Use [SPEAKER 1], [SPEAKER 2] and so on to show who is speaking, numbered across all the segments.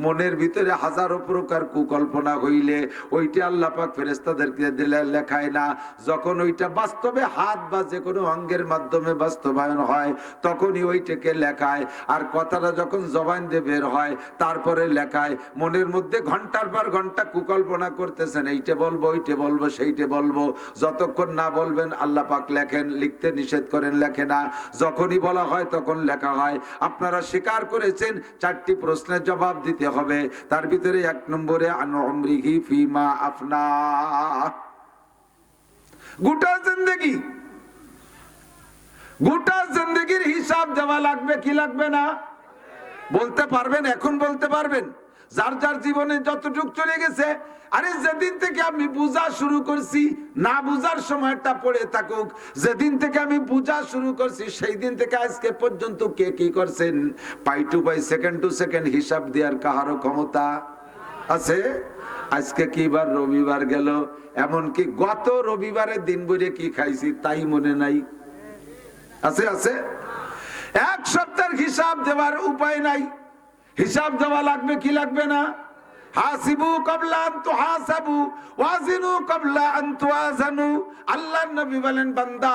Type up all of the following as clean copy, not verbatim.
[SPEAKER 1] মনের ভিতরে হাজারো প্রকার কুকল্পনা হইলে ওইটা আল্লাহ পাক ফেরেশতাদেরকে দিলে লেখায় না। যখন ওইটা বাস্তবে হাত বা যে কোনো অঙ্গের মাধ্যমে বাস্তবায়ন হয় তখনই ওইটাকে লেখায়। আর কথাটা যখন জবান দিয়ে বের হয় তারপরে লেখায়। মনের মধ্যে ঘন্টার পর ঘন্টা কুকল্পনা করতেছেন, এইটা বলবো ওইটা বলবো সেইটা বলবো, যতক্ষণ না বলবেন আল্লাহ পাক লেখেন, লিখতে নিষেধ করেন, লেখে না। যখনই বলা হয় তখন লেখা হয়। আপনারা স্বীকার করেছেন 4টি প্রশ্নের জবাব দিতে হবে। তার ভিতরে 1 নম্বরে আন উমরিহি ফিমা আফনা। গোটা জিন্দেগির হিসাব দেওয়া লাগবে কি লাগবে না? বলতে পারবেন? এখন বলতে পারবেন? যার যার জীবনে যতটুক চলে গেছে, আরে যেদিন থেকে আমি বুঝা শুরু করছি, না বুঝার সময়টা পড়ে থাকুক, যেদিন থেকে আমি বুঝা শুরু করছি সেই দিন থেকে আজকে পর্যন্ত কে কি করছেন, পাই টু পাই, সেকেন্ড টু সেকেন্ড হিসাব দেওয়ার কাহারও ক্ষমতা আছে? আজকে কি বার? রবিবার গেল, এমনকি গত রবিবারের দিন বলে কি খাইছি তাই মনে নাই। আছে আছে? 1 সপ্তাহের হিসাব দেওয়ার উপায় নাই। হিসাব দেওয়া লাগবে কি লাগবে না? হাসিবু ক্বাবলা আন তুহাসাবু ওয়াজিনু ক্বাবলা আন তুওয়াজানু। আল্লাহর নবী বলেন, বান্দা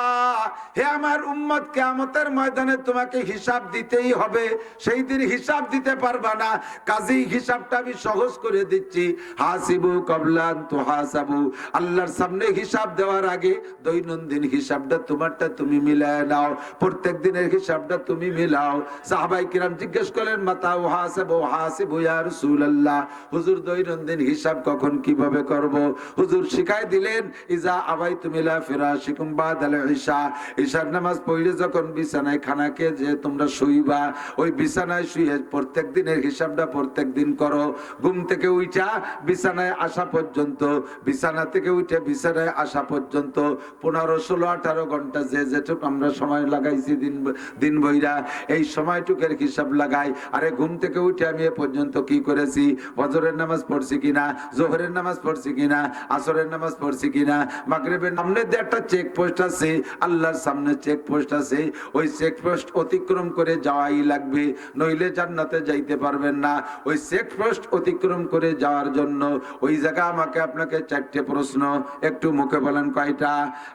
[SPEAKER 1] হে আমার উম্মত, কিয়ামতের ময়দানে তোমাকে হিসাব দিতেই হবে। সেই দিন হিসাব দিতে পারবা না, কাজেই হিসাবটা আমি সহজ করে দিচ্ছি। হাসিবু ক্বাবলা আন তুহাসাবু, আল্লাহর সামনে হিসাব দেওয়ার আগে দৈনন্দিন হিসাবটা তোমারটা তুমি মিলায় নাও, প্রত্যেক দিনের হিসাবটা তুমি মিলাও। সাহাবায়ে কিরাম জিজ্ঞেস করলেন, মাতা হাসাবু হাসিবু ইয়া রাসূলুল্লাহ, হুজুর দৈনন্দিন হিসাব কখন কিভাবে করব? হুজুর শিখাই দিলেন, ইজা আবাইতুম ইলা ফিরাশিকুম বাদাল ইশা, ইশার নামাজ পড়ে যখন বিছানায় খানাকে যে তোমরা শুইবা, ওই বিছানায় শুয়ে প্রত্যেক দিনের হিসাবটা প্রত্যেক দিন করো। ঘুম থেকে উঠা বিছানায় আসা পর্যন্ত, বিছানা থেকে উঠে বিছানায় আসা পর্যন্ত 15, 16, 18 ঘন্টা যে যেটুকু আমরা সময় লাগাইছি দিন বইরা, এই সময়টুকের হিসাব লাগাই। আরে ঘুম থেকে উঠে আমি এ পর্যন্ত কি করেছি? ফজরের নামাজ পড়ছি কিনা, জোহরের নামাজ পড়ছি কিনা, আসরের নামাজ পড়ছি কিনা, মাগরিবের সামনে যে একটা চেক পোস্ট আছে, আল্লাহর সামনে চেক পোস্ট আছে, ওই চেক পোস্ট অতিক্রম করে যাওয়াই লাগবে, নইলে জান্নাতে যাইতে পারবেন না। ওই চেক পোস্ট অতিক্রম করে যাওয়ার জন্য ওই জায়গা আমাকে আপনাকে 4টে প্রশ্ন, একটু মুখে বলেন কয়টা?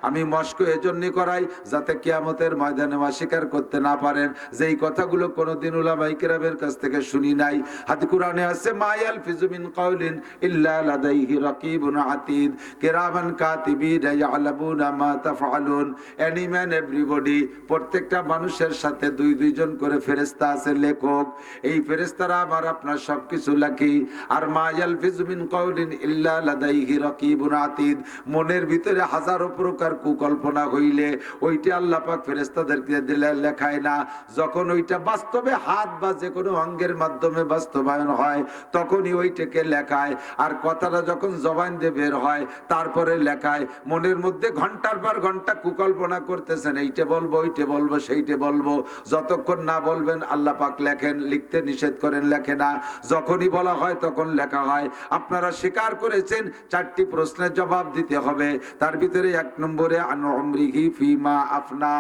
[SPEAKER 1] আমি মস্ক এজন্য করাই যাতে কিয়ামতের ময়দানে অস্বীকার করতে না পারেন যেই কথাগুলো কোনোদিন উলামায়ে কেরামের কাছ থেকে শুনি নাই। হাদিস কোরআনে আছে, মা ইয়ালফিজু মিন কাওলিন ইল্লা লাদাইহি রাকিবুন আতীদ কিরামান কাতিবিন ইয়ালামুনা মা তাফআলুন। এনি ম্যান এভরিবডি, প্রত্যেকটা মানুষের সাথে 2 জন করে ফেরেশতা আছে, লেখক। এই ফেরেশতারা আমার আপনার সবকিছু লেখে। আর মা ইয়ালফিজু মিন কাওলিন ইল্লা লাদাইহি রাকিবুন আতীদ, মনের ভিতরে হাজারো প্রকার কুকল্পনা হইলে ওইটা আল্লাহ পাক ফেরেশতাদেরকে দিলে লেখায় না। যখন ওইটা বাস্তবে হাত বা যে কোনো অঙ্গের মাধ্যমে বাস্তবায়ন হয় তখনই ওইটাকে লেখায়। আর কথাটা যখন জবান দিয়ে বের হয় তারপরে লেখায়। মনের মধ্যে ঘন্টার পর ঘন্টা কুকল্পনা করতেছেন, এইটা বলবো ওইটা বলবো সেইটা বলবো, যতক্ষণ না বলবেন আল্লাহ পাক লেখেন, লিখতে নিষেধ করেন, লেখে না। যখনই বলা হয় তখন লেখা হয়। আপনারা স্বীকার করেছেন 4টি প্রশ্নের জবাব দিতে হবে। তার ভিতরে 1 নম্বরে আন উমরিহি ফিমা আফনা।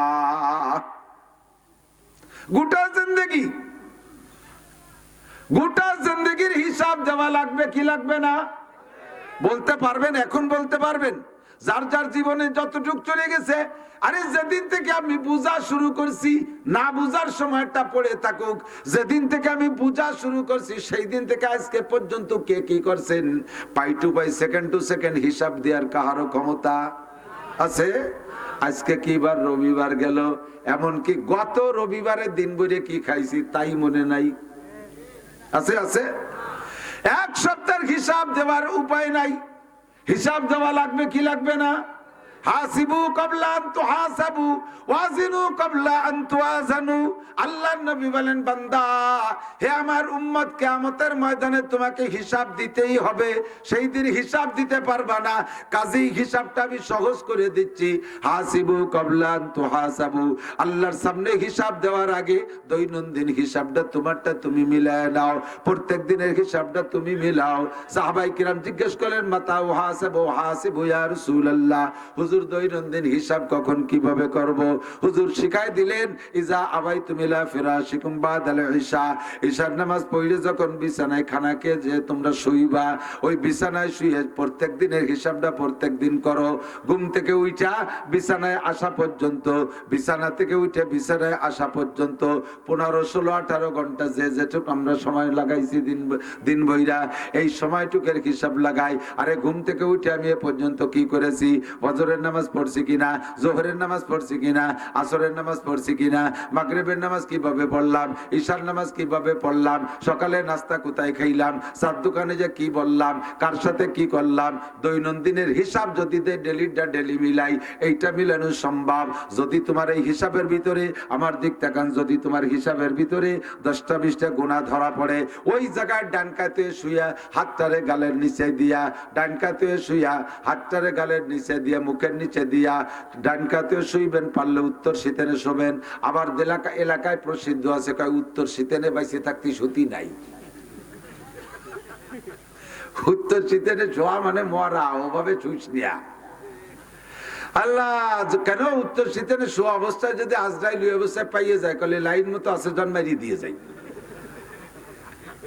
[SPEAKER 1] গোটা জিন্দেগির হিসাব দেওয়া লাগবে কি লাগবে না? বলতে পারবেন? এখন বলতে পারবেন? যার যার জীবনে যতটুক চলে গেছে, আরে যেদিন থেকে আমি বুঝা শুরু করছি, না বুঝার সময়টা পড়ে থাকুক, যেদিন থেকে আমি বুঝা শুরু করছি সেই দিন থেকে আজকে পর্যন্ত কে কি করছেন, পাই টু পাই, সেকেন্ড টু সেকেন্ড হিসাব দেওয়ার কাহারও ক্ষমতা আছে? আজকে কি বার? রবিবার গেল, এমনকি গত রবিবারের দিন বলে কি খাইছি তাই মনে নাই। আছে আছে? 1 সপ্তাহের হিসাব দেওয়ার উপায় নাই। হিসাব দেওয়া লাগবে কি লাগবে না? হাসিবু ক্বাবলা আন তুহাসাবু ওয়াজিনু ক্বাবলা আন তুওয়াজানু। আল্লাহর নবী বলেন, বান্দা হে আমার উম্মত, কিয়ামতের ময়দানে তোমাকে হিসাব দিতেই হবে। সেই দিন হিসাব দিতে পারবা না, কাজেই হিসাবটা আমি সহজ করে দিচ্ছি। হাসিবু ক্বাবলা আন তুহাসাবু, আল্লাহর সামনে হিসাব দেওয়ার আগে দৈনন্দিন হিসাবটা তোমারটা তুমি মিলায় নাও, প্রত্যেক দিনের হিসাবটা তুমি মিলাও। সাহাবায়ে কিরাম জিজ্ঞেস করলেন, মাতা হাসাবু হাসিবু ইয়া রাসূলুল্লাহ, হুজুর হুজুর দৈনন্দিন হিসাব কখন কিভাবে করব। হুজুর শিখাই দিলেন ইজা আবাইতুম ইলা ফিরাশিকুম বাদাল ইশা, ইশার নামাজ পড়ে যখন বিছানায় খানাকে যে তোমরা শুইবা, ওই বিছানায় শুয়ে প্রত্যেক দিনের হিসাবটা প্রত্যেক দিন করো। ঘুম থেকে উঠা বিছানায় আসা পর্যন্ত, বিছানা থেকে উঠে বিছানায় আসা পর্যন্ত 15, 16, 18 ঘন্টা যে যেটুকু আমরা সময় লাগাইছি দিন বইরা, এই সময়টুকের হিসাব লাগাই। আরে ঘুম থেকে উঠে আমি এ পর্যন্ত কি করেছি, ফজরের নামাজ পড়ছি কিনা, জোহরের নামাজ পড়ছি কিনা, আসরের নামাজ পড়ছি কিনা, মাগরিবের নামাজ কিভাবে পড়লাম, ঈশার নামাজ কিভাবে পড়লাম, সকালে নাস্তা কোথায় খাইলাম, চার দোকানে যে কি বললাম, কার সাথে কি করলাম, দৈনন্দিনের হিসাব যদি ডেলিটা ডেলি মিলাই, এইটা মিলানো সম্ভব। যদি তোমার এই হিসাবের ভিতরে, আমার দিক তাকান, যদি তোমার হিসাবের ভিতরে 10টা 20টা গুনাহ ধরা পড়ে, ওই জায়গায় ডান কাতে শুইয়া হাতটারে গালের নিচে দিয়া, ডান কাতে শুইয়া হাতটারে গালের নিচে দিয়া, মুখের নিচে দিয়া, ডান কাতে শুইবেন, পারলে উত্তর শীতেনে শোবেন। আবার এলাকায় প্রসিদ্ধ আছে কয় উত্তর শীতেনে বাইসে থাকতে সুতি নাই। উত্তর শীতেনে শোয়া মানে মরা, ওভাবে চুষ নিয়া। আল্লাহ কেন উত্তর শীতেনে শোয়া অবস্থায় যদি আজরাইল ওই অবস্থায় পাইয়ে যায়, কলে লাইন মতো আছে জন্মারি দিয়ে যায়,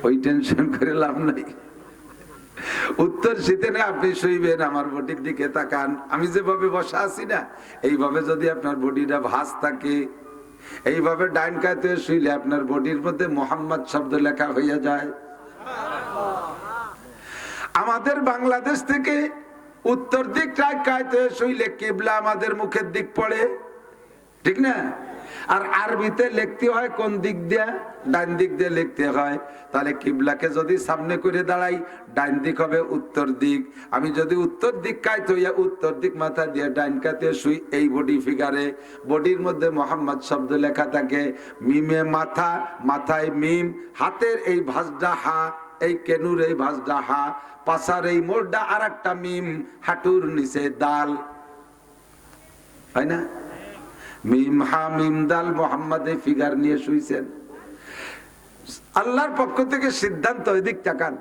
[SPEAKER 1] ওই টেনশন করে লাভ নাই। উত্তর শীতেনে আপনি শুইবেন, আমার বডির দিকে তাকান, আমি যেভাবে বসা আছি না, এইভাবে যদি আপনার বডিটা ভাঁজ থাকে, এইভাবে ডাইন কাতে শুইলে আপনার বডির মধ্যে মোহাম্মদ শব্দ লেখা হইয়া যায়। আমাদের বাংলাদেশ থেকে উত্তর দিক কায়তে শুইলে কিবলা আমাদের মুখের দিক পড়ে, ঠিক না? আর আরবিতে লিখতে হয় কোন দিক দিয়ে, ডান দিক দিয়ে লিখতে হয়। তাহলে কিবলাকে যদি সামনে করে দাঁড়াই, ডান দিক হবে উত্তর দিক। আমি যদি উত্তর দিক কায়তে হইয়া উত্তর দিক মাথা দিয়ে ডান কাতে শুই, এই বডি ফিগারে, বডির মধ্যে মোহাম্মদ শব্দ লেখা থাকে, মিমে মাথা, মাথায় মিম, হাতের এই ভাঁজটা হা, এই কেনুর এই ভাঁজটা হা, পাশার এই মোড়টা আর একটা মিম, হাঁটুর নিচে দাল, হয় না? মিম হা মিম দাল, মোহাম্মদ এই ফিগার নিয়ে শুইছেন। আল্লাহর পক্ষ থেকে সিদ্ধান্ত, এদিক তাকান,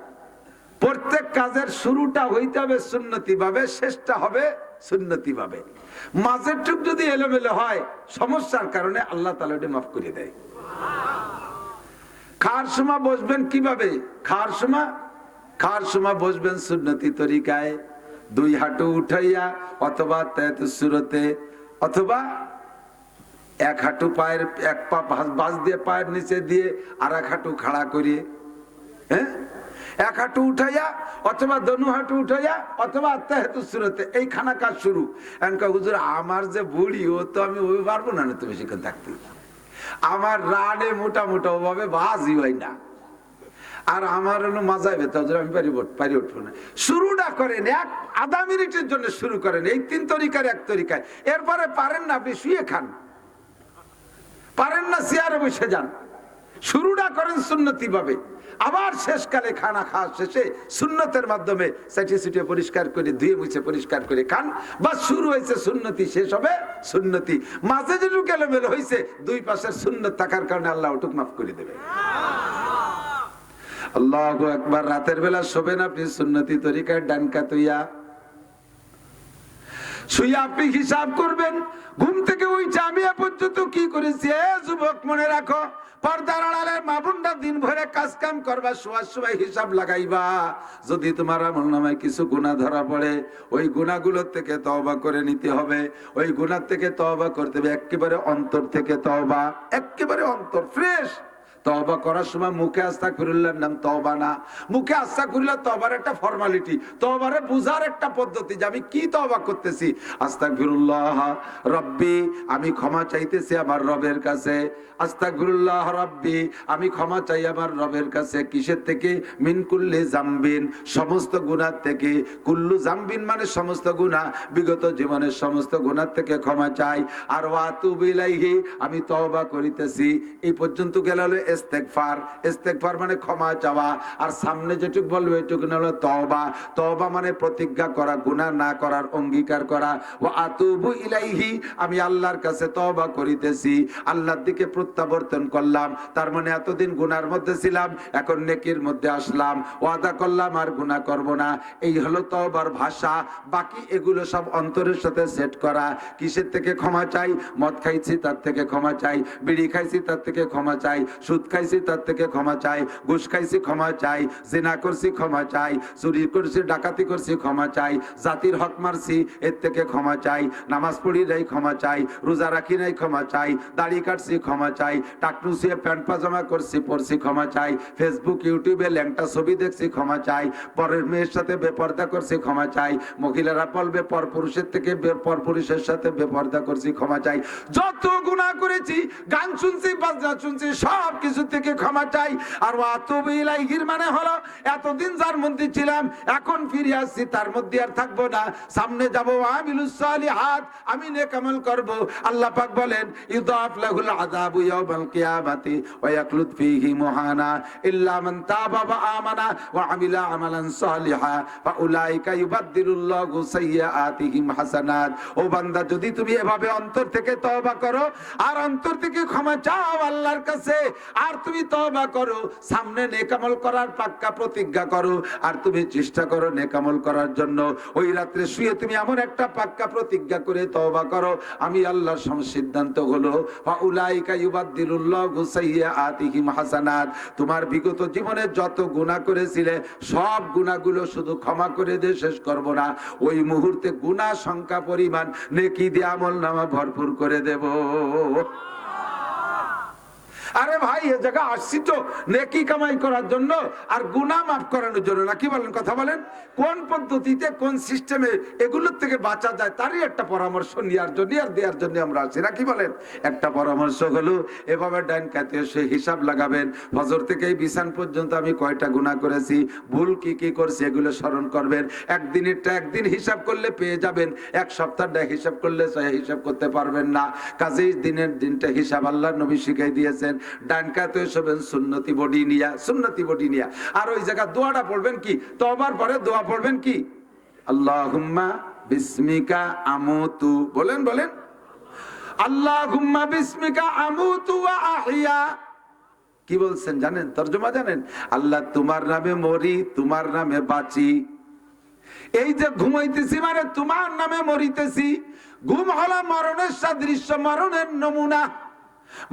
[SPEAKER 1] প্রত্যেক কাজের শুরুটা হইতে হবে সুন্নতি ভাবে, শেষটা হবে সুন্নতি ভাবে। মাঝের টুক যদি এলোমেলো হয়, সমস্যার কারণে আল্লাহ তাআলা এটা মাফ করে দেয়। খাওয়ার সময় বসবেন কিভাবে? খাওয়ার সময় বসবেন সুন্নতি তরিকায়, 2 হাঁটু উঠাইয়া, অথবা সুরতে, অথবা 1 হাঁটু পায়ের, 1 পা বাস দিয়ে পায়ের নিচে দিয়ে, আর 1 হাঁটু খাড়া করিয়ে, হ্যাঁ, 1 হাঁটু উঠাইয়া, অথবা দনু হাঁটু উঠাইয়া, অথবা সুরতে, এই খানা কাজ শুরু। হুজুর আমার যে বুড়ি, ও তো আমি ওই পারবো না, তো বেশিক্ষণ থাকতে, আমার রানে মোটা মোটা ওভাবে বাজি হয় না, আর আমার মাজায় ব্যথা, আমি পারি উঠবো না। শুরুটা করেন 1-আধা মিনিটের জন্য শুরু করেন, এই 3 তরিকার 1 তরিকায়। এরপরে পারেন না আপনি শুয়ে খান, পারেন না চেয়ারে বসে যান, শুরুটা করেন সুন্নতি ভাবে। আবার শেষকালে খানা খাওয়া শেষে সুন্নতের মাধ্যমে চাটিয়ে চুটিয়ে পরিষ্কার করে, ধুয়ে মুছে পরিষ্কার করে খান। বা শুরু হয়েছে সুন্নতি, শেষ হবে সুন্নতি। মাঝে যেটুকু এলোমেলো হয়েছে, 2 পাশের সুন্নত থাকার কারণে আল্লাহ ওটুক মাফ করে দেবে। আল্লাহু আকবার। রাতের বেলা শোবেন আপনি সুন্নতি তরিকায়, ডান কাতুইয়া শুইয়া আপনি হিসাব করবেন, ঘুম থেকে উঠে আমি এ পর্যন্ত কি করেছি। যুবক মনে রাখো, পর্দার আড়ালে মা বোনরা দিন ভরে কাজ কাম করবা, শোয়ার সময় হিসাব লাগাইবা। যদি তোমার আমলনামায় কিছু গুনাহ ধরা পড়ে, ওই গুনাহগুলোর থেকে তওবা করে নিতে হবে। ওই গুনাহ থেকে তওবা করতে হবে, একেবারে অন্তর থেকে তওবা, একেবারে অন্তর ফ্রেশ। তওবা করার সময় মুখে আস্তাগফিরুল্লাহর নাম তওবা না, মুখে আস্তাগফিরুল্লাহ তওবার একটা ফর্মালিটি, তওবারে বুঝার একটা পদ্ধতি যে আমি কি তওবা করতেছি। আস্তাগফিরুল্লাহ রাব্বি, আমি ক্ষমা চাইতেছি আমার রবের কাছে। আস্তাগফিরুল্লাহ রাব্বি, আমি ক্ষমা চাই আমার রবের কাছে। কিসের থেকে? মিন কুল্লি জামবিন, সমস্ত গুনাহ থেকে। কুল্লু জামবিন মানে সমস্ত গুনাহ, বিগত জীবনের সমস্ত গুনাহ থেকে ক্ষমা চাই। আর ওয়াতুবু ইলাইহি, আমি তওবা করিতেছি। এই পর্যন্ত গেল ইস্তেগফার। ইস্তেগফার মানে ক্ষমা চাওয়া, আর সামনে যেটুক বলবে এটুকু হলো তওবা। তওবা মানে প্রতিজ্ঞা করা, গুনাহ না করার অঙ্গীকার করা। ওয়া আতুবু ইলাইহি, আমি আল্লাহর কাছে তওবা করিতেছি, আল্লাহর দিকে প্রত্যাবর্তন করলাম। তার মানে এতদিন গুনার মধ্যে ছিলাম, এখন নেকির মধ্যে আসলাম, ওয়াদা করলাম আর গুনাহ করব না। এই হলো তওবার ভাষা। বাকি এগুলো সব অন্তরের সাথে সেট করা। কিসের থেকে ক্ষমা চাই? মদ খাইছি তার থেকে ক্ষমা চাই, বিড়ি খাইছি তার থেকে ক্ষমা চাই, সুদ খাইছি তার থেকে ক্ষমা চাই, ঘুষ খাইছি ক্ষমা চাই, জিনা করছি ক্ষমা চাই, চুরি করছি, ডাকাতি করছি ক্ষমা চাই, জাতির হক মারছি এর থেকে ক্ষমা চাই, নামাজ পড়ি নাই ক্ষমা চাই, রোজা রাখি নাই ক্ষমা চাই, দাড়ি কাটছি ক্ষমা চাই, টাকনুসিয়ে প্যান্ট পাজামা করছি পড়ছি ক্ষমা চাই, ফেসবুক ইউটিউবে ল্যাংটা ছবি দেখছি ক্ষমা চাই, পরের মেয়ের সাথে বেপর্দা করছি ক্ষমা চাই, মহিলারা বলবে পর পুরুষের থেকে পর পুরুষের সাথে বেপর্দা করছি ক্ষমা চাই, যত গুনাহ করেছি, গান শুনছি, বাজনা শুনছি, সব কিছু থেকে ক্ষমা চাই। আর ওয়াতুবু ইলাইহির মানে হলো এতদিন যার মধ্যে ছিলাম এখন ফিরে আসছি, তার মধ্যে আর থাকবো না, সামনে যাবো। আমিলুস সালিহাত, আমি নেক আমল করব। আল্লাহ পাক বলেন ইউদাফ লাহুল আযাবু ইয়াউমাল কিয়ামাতি ওয়া ইয়াখলুদ ফীহি মুহানা ইল্লা মান তাবা ওয়া আমানা ওয়া আমিলা আমালান সালিহা ফাউলাইকা ইউবাদদিলুল্লাহু সাইয়্যাতিহিম হাসানাত। ও বান্দা, যদি তুমি এভাবে অন্তর থেকে তওবা করো আর অন্তর থেকে ক্ষমা চাও আল্লাহর কাছে, আর তুমি তওবা করো, সামনে নেক আমল করার পাক্কা প্রতিজ্ঞা করো, আর তুমি চেষ্টা করো নেক আমল করার জন্য, ওই রাত্রে শুয়ে তুমি এমন একটা পাক্কা প্রতিজ্ঞা করে তওবা করো, আমি আল্লাহর সিদ্ধান্ত হলো ফাউলাইকা ইউবাদদিলুল্লাহু সাইয়্যাতিহিম হাসানাত। তোমার বিগত জীবনে যত গুনাহ করেছিলে সব গুনাহগুলো শুধু ক্ষমা করে দিয়ে শেষ করব না, ওই মুহূর্তে গুনাহ সংখ্যা পরিমাণ নেকি দিয়ে আমলনামা ভরপুর করে দেব। আরে ভাই, এ জায়গা আসছি তো নেকি কামাই করার জন্য আর গুনাহ মাফ করানোর জন্য না। কি বলেন? কথা বলেন। কোন পদ্ধতিতে, কোন সিস্টেমে এগুলোর থেকে বাঁচা যায় তারই একটা পরামর্শ নেওয়ার জন্য আর দেওয়ার জন্য আমরা আসছি না। কি বলেন? একটা পরামর্শ হলো এভাবে ডাইন কাতে এসে হিসাব লাগাবেন, ফজর থেকে এই বিছান পর্যন্ত আমি কয়টা গুনাহ করেছি, ভুল কি কি করছি, এগুলো স্মরণ করবেন। একদিনেরটা একদিন হিসাব করলে পেয়ে যাবেন, এক সপ্তাহটা হিসাব করলে হিসাব করতে পারবেন না। কাজেই দিনের দিনটা হিসাব আল্লাহর নবী শিখাই দিয়েছেন। ডান কাতে শোবেন সুন্নতি বডি নিয়া, সুন্নতি বডি নিয়া। আর ওই জায়গা দোয়াটা পড়বেন কি, তওবার পরে দোয়া পড়বেন কি, আল্লাহুম্মা বিসমিকা আমুতু, বলেন বলেন, আল্লাহুম্মা বিসমিকা আমুতু ওয়া আহইয়া। কি বলছেন জানেন? তরজমা জানেন? আল্লাহ তোমার নামে মরি, তোমার নামে বাঁচি। এই যে ঘুমাইতেছি মানে তোমার নামে মরিতেছি। ঘুম হলো মরণের সাদৃশ্য, মরণের নমুনা।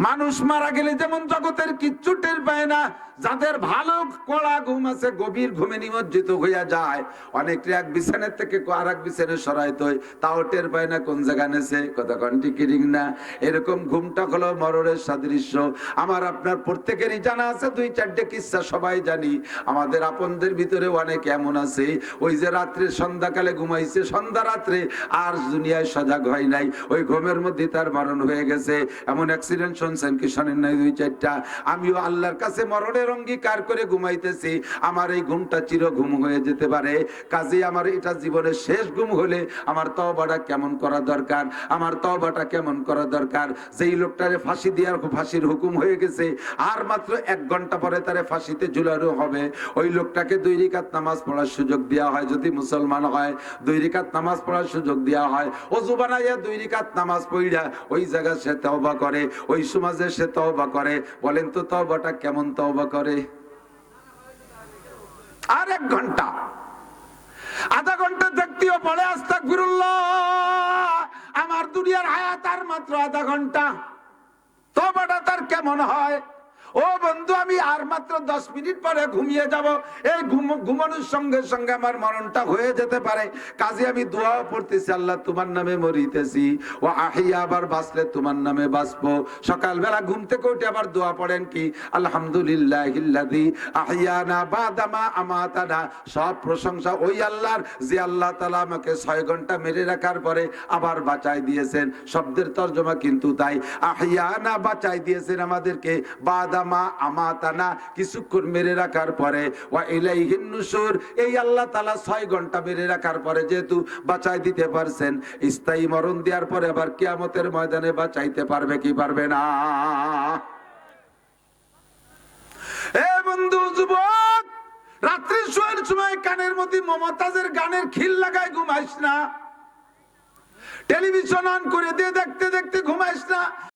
[SPEAKER 1] মানুষ মারা গেলে যেমন জগতের কিচ্ছু টের পায় না, যাদের ভালো কড়া ঘুম আছে গভীর ঘুমে নিমজ্জিত হইয়া যায়, অনেকটা এক বিছানের থেকে আর এক বিছানে সরাইতে হয়, তাও টের পায় না কোন জায়গা নেছে, কথা কন্টি কিরিং না। এরকম ঘুমটা হলো মরণের সাদৃশ্য। আমার আপনার প্রত্যেকেরই জানা আছে, দুই চারটে কিচ্ছা সবাই জানি। আমাদের আপনদের ভিতরে অনেক এমন আছে, ওই যে রাত্রে সন্ধ্যাকালে ঘুমাইছে, সন্ধ্যা রাত্রে আর দুনিয়ায় সজাগ হয় নাই, ওই ঘুমের মধ্যে তার মরণ হয়ে গেছে। এমন অ্যাক্সিডেন্ট শুনছেন কি শোনেন নাই? দুই চারটা। আমিও আল্লাহর কাছে মরণের অঙ্গীকার করে ঘুমাইতেছি, আমার এই ঘুমটা চির ঘুম হয়ে যেতে পারে। কাজে আমার এটা জীবনের শেষ ঘুম হলে আমার তওবাটা কেমন করা দরকার, আমার তওবাটা কেমন করা দরকার। যেই লোকটারে ফাঁসি দেওয়ার ফাঁসির হুকুম হয়ে গেছে, আর মাত্র 1 ঘন্টা পরে তারে ফাঁসিতে ঝুলানো হবে, ওই লোকটাকে 2 রাকাত নামাজ পড়ার সুযোগ দেওয়া হয়। যদি মুসলমান হয় 2 রাকাত নামাজ পড়ার সুযোগ দেওয়া হয়। ওযু বানাইয়া 2 রাকাত নামাজ পড়িয়া ওই জায়গায় সে তওবা করে, ওই সমাজে সে তওবা করে। বলেন তো তওবাটা কেমন তওবা করে? আর 1 ঘন্টা, আধা ঘন্টা দেখতেও পড়ে আস্তাগফিরুল্লাহ, আমার দুনিয়ার হায়াত আর মাত্র আধা ঘন্টা, তওবাটা তার কেমন হয়? ও বন্ধু, আমি আর মাত্র 10 মিনিট পরে ঘুমিয়ে যাব, এই ঘুমানোর সঙ্গে সঙ্গে আমার মরণটা হয়ে যেতে পারে। কাজে আমি দোয়া পড়তেছি, আল্লাহ তোমার নামে মরিতেছি, ও আহিয়া, আবার বাঁচলে তোমার নামে বাঁচবো। সকালবেলা ঘুম থেকে উঠে আবার দোয়া পড়েন কি, আলহামদুলিল্লাহিল্লাযী আহিয়ানা বাদামা আমাতানা। সব প্রশংসা ওই আল্লাহর, যে আল্লাহ তাআলা আমাকে 6 ঘন্টা মেরে রাখার পরে আবার বাঁচাই দিয়েছেন। শব্দের তরজমা কিন্তু তাই, আহিয়ানা বাঁচাই দিয়েছেন আমাদেরকে, বাদামা আমাতানা কিছুক্ষণ মেরে রাখার পরে, ওয়া ইলাইহিন নুশুর, এই আল্লাহ তাআলা 6 ঘন্টা মেরে রাখার পরে যেহেতু বাঁচাই দিতে পারছেন, স্থায়ী মরণ দেওয়ার পরে আবার কিয়ামতের ময়দানে বাঁচাইতে পারবে কি পারবে না? বন্ধু যুবক, রাত্রি শোয়ার সময় কানের মধ্যে মমতাজের গানের খিল লাগায় ঘুমাইস না, টেলিভিশন অন করে দিয়ে দেখতে দেখতে ঘুমাইস না।